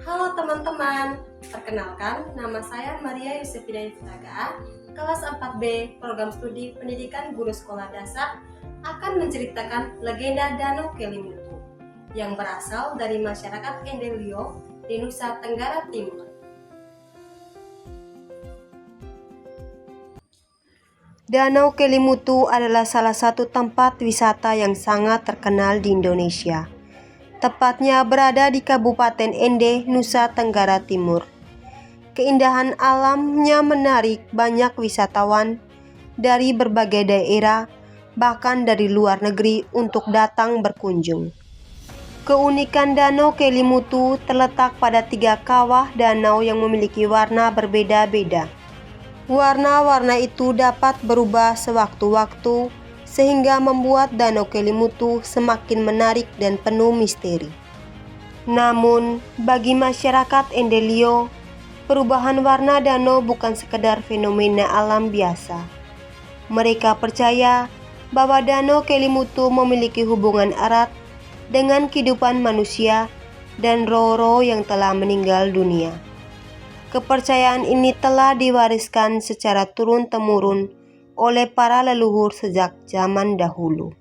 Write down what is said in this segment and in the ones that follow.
Halo teman-teman, perkenalkan nama saya Maria Yusefina Iftaga, kelas 4B Program Studi Pendidikan Guru Sekolah Dasar akan menceritakan legenda Danau Kelimutu yang berasal dari masyarakat Endelio di Nusa Tenggara Timur. Danau Kelimutu adalah salah satu tempat wisata yang sangat terkenal di Indonesia. Tepatnya berada di Kabupaten Ende, Nusa Tenggara Timur. Keindahan alamnya menarik banyak wisatawan dari berbagai daerah, bahkan dari luar negeri untuk datang berkunjung. Keunikan Danau Kelimutu terletak pada 3 kawah danau yang memiliki warna berbeda-beda. Warna-warna itu dapat berubah sewaktu-waktu, sehingga membuat Danau Kelimutu semakin menarik dan penuh misteri. Namun, bagi masyarakat Endelio, perubahan warna danau bukan sekedar fenomena alam biasa. Mereka percaya bahwa Danau Kelimutu memiliki hubungan erat dengan kehidupan manusia dan roh-roh yang telah meninggal dunia. Kepercayaan ini telah diwariskan secara turun-temurun oleh para leluhur sejak zaman dahulu.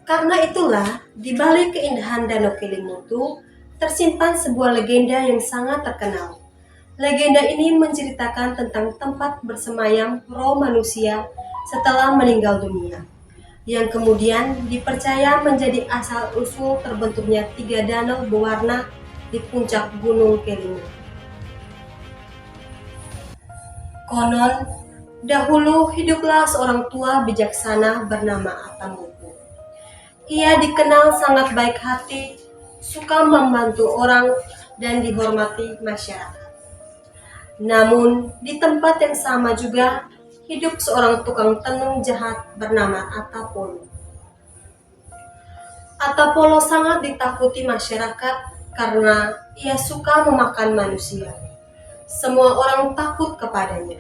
Karena itulah, di balik keindahan Danau Kelimutu tersimpan sebuah legenda yang sangat terkenal. Legenda ini menceritakan tentang tempat bersemayam roh manusia setelah meninggal dunia, yang kemudian dipercaya menjadi asal-usul terbentuknya 3 danau berwarna di puncak Gunung Kelimutu. Konon, dahulu hiduplah seorang tua bijaksana bernama Atambupu. Ia dikenal sangat baik hati, suka membantu orang, dan dihormati masyarakat. Namun, di tempat yang sama juga hidup seorang tukang tenung jahat bernama Atapolo. Atapolo sangat ditakuti masyarakat karena ia suka memakan manusia. Semua orang takut kepadanya.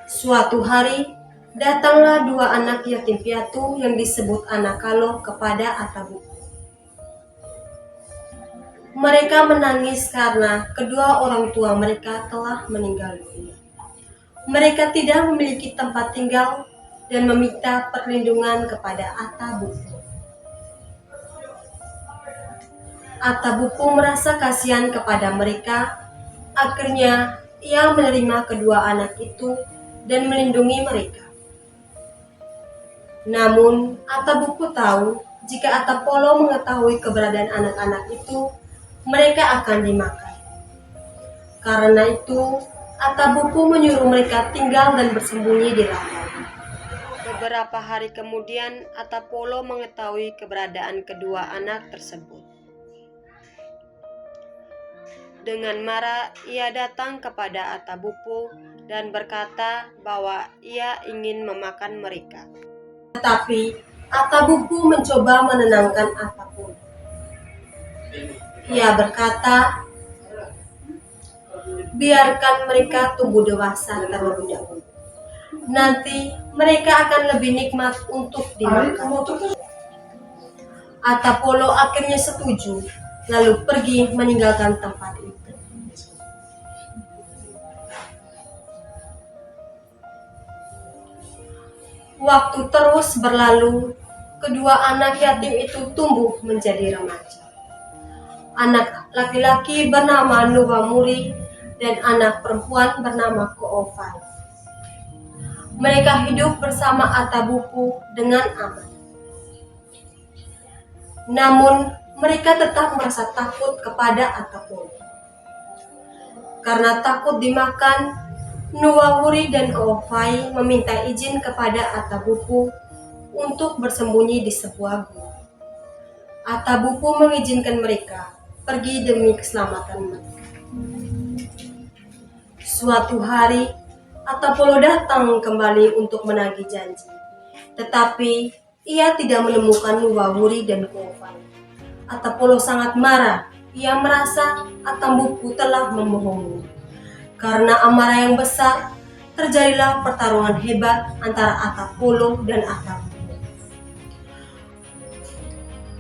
Suatu hari, datanglah 2 anak yatim piatu yang disebut anak kalo kepada Atabupu. Mereka menangis karena kedua orang tua mereka telah meninggal dunia. Mereka tidak memiliki tempat tinggal dan meminta perlindungan kepada Atabupu. Atabupu merasa kasihan kepada mereka. Akhirnya, ia menerima kedua anak itu dan melindungi mereka. Namun, Atabupu tahu jika Atapolo mengetahui keberadaan anak-anak itu, mereka akan dimakan. Karena itu, Atabupu menyuruh mereka tinggal dan bersembunyi di ladang. Beberapa hari kemudian, Atapolo mengetahui keberadaan kedua anak tersebut. Dengan marah, ia datang kepada Atabupu dan berkata bahwa ia ingin memakan mereka. Tetapi Atabupu mencoba menenangkan Atapolo. Ia berkata, biarkan mereka tumbuh dewasa terlebih dahulu. Nanti mereka akan lebih nikmat untuk dimakan. Atapolo akhirnya setuju, lalu pergi meninggalkan tempat itu. Waktu terus berlalu, kedua anak yatim itu tumbuh menjadi remaja. Anak laki-laki bernama Nuwamuri dan anak perempuan bernama Koofai. Mereka hidup bersama Atabupu dengan aman. Namun, mereka tetap merasa takut kepada Atapolo. Karena takut dimakan, Nuwamuri dan Koofai meminta izin kepada Atabupu untuk bersembunyi di sebuah gua. Atabupu mengizinkan mereka pergi demi keselamatan mereka. Suatu hari, Atapolo datang kembali untuk menagih janji. Tetapi, ia tidak menemukan Nuwamuri dan Koofai. Atapolo sangat marah. Ia merasa Atabupu telah membohongi. Karena amarah yang besar, terjadilah pertarungan hebat antara Atapolo dan Atabupu.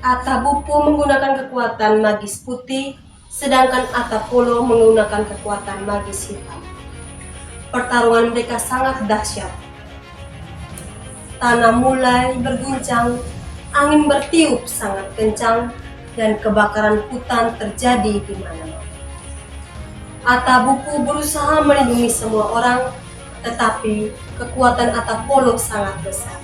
Atabupu menggunakan kekuatan magis putih, sedangkan Atapolo menggunakan kekuatan magis hitam. Pertarungan mereka sangat dahsyat. Tanah mulai berguncang, angin bertiup sangat kencang, dan kebakaran hutan terjadi di mana-mana. Atabupu berusaha melindungi semua orang, tetapi kekuatan Atapolo sangat besar.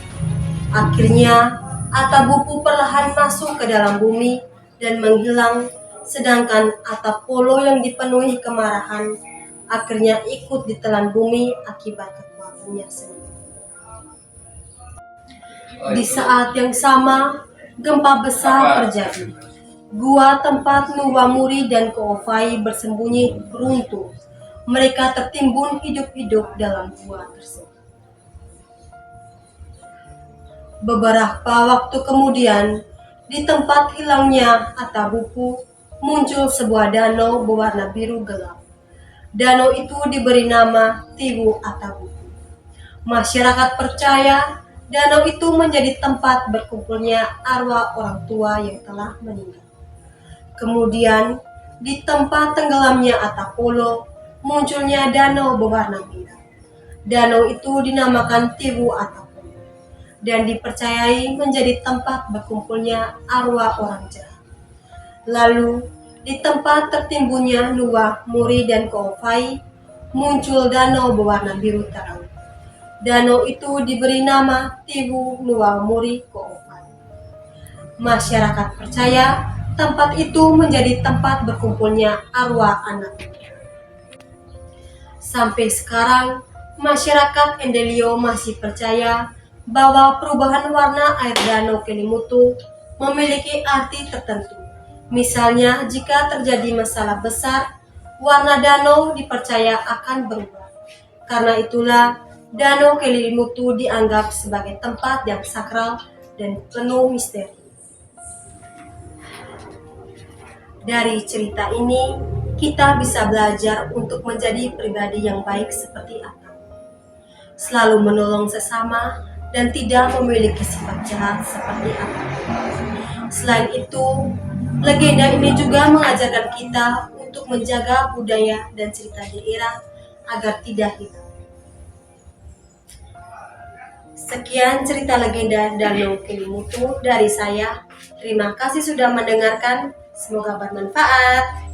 Akhirnya, Atabupu perlahan masuk ke dalam bumi dan menghilang, sedangkan Atapolo yang dipenuhi kemarahan akhirnya ikut ditelan bumi akibat kekuatannya sendiri. Di saat yang sama, gempa besar terjadi. Gua tempat Nuwa Muri dan Ko'ofai bersembunyi runtuh. Mereka tertimbun hidup-hidup dalam gua tersebut. Beberapa waktu kemudian, di tempat hilangnya Atabupu, muncul sebuah danau berwarna biru gelap. Danau itu diberi nama Tiwu Atabupu. Masyarakat percaya danau itu menjadi tempat berkumpulnya arwah orang tua yang telah meninggal. Kemudian, di tempat tenggelamnya Atapolo, munculnya danau berwarna merah. Danau itu dinamakan Tiwu Atapolo dan dipercayai menjadi tempat berkumpulnya arwah orang jahat. Lalu, di tempat tertimbunnya Nuwa, Muri, dan Ko'ofai, muncul danau berwarna biru terang. Danau itu diberi nama Tiwu Nuwa Muri Ko'ofai. Masyarakat percaya tempat itu menjadi tempat berkumpulnya arwah anak muda. Sampai sekarang, masyarakat Endelio masih percaya bahwa perubahan warna air danau Kelimutu memiliki arti tertentu. Misalnya, jika terjadi masalah besar, warna danau dipercaya akan berubah. Karena itulah, Danau Kelimutu dianggap sebagai tempat yang sakral dan penuh misteri. Dari cerita ini, kita bisa belajar untuk menjadi pribadi yang baik seperti Atam. Selalu menolong sesama dan tidak memiliki sifat jahat seperti Atam. Selain itu, legenda ini juga mengajarkan kita untuk menjaga budaya dan cerita daerah agar tidak hilang. Sekian cerita legenda Danau Kelimutu dari saya. Terima kasih sudah mendengarkan. Semoga bermanfaat.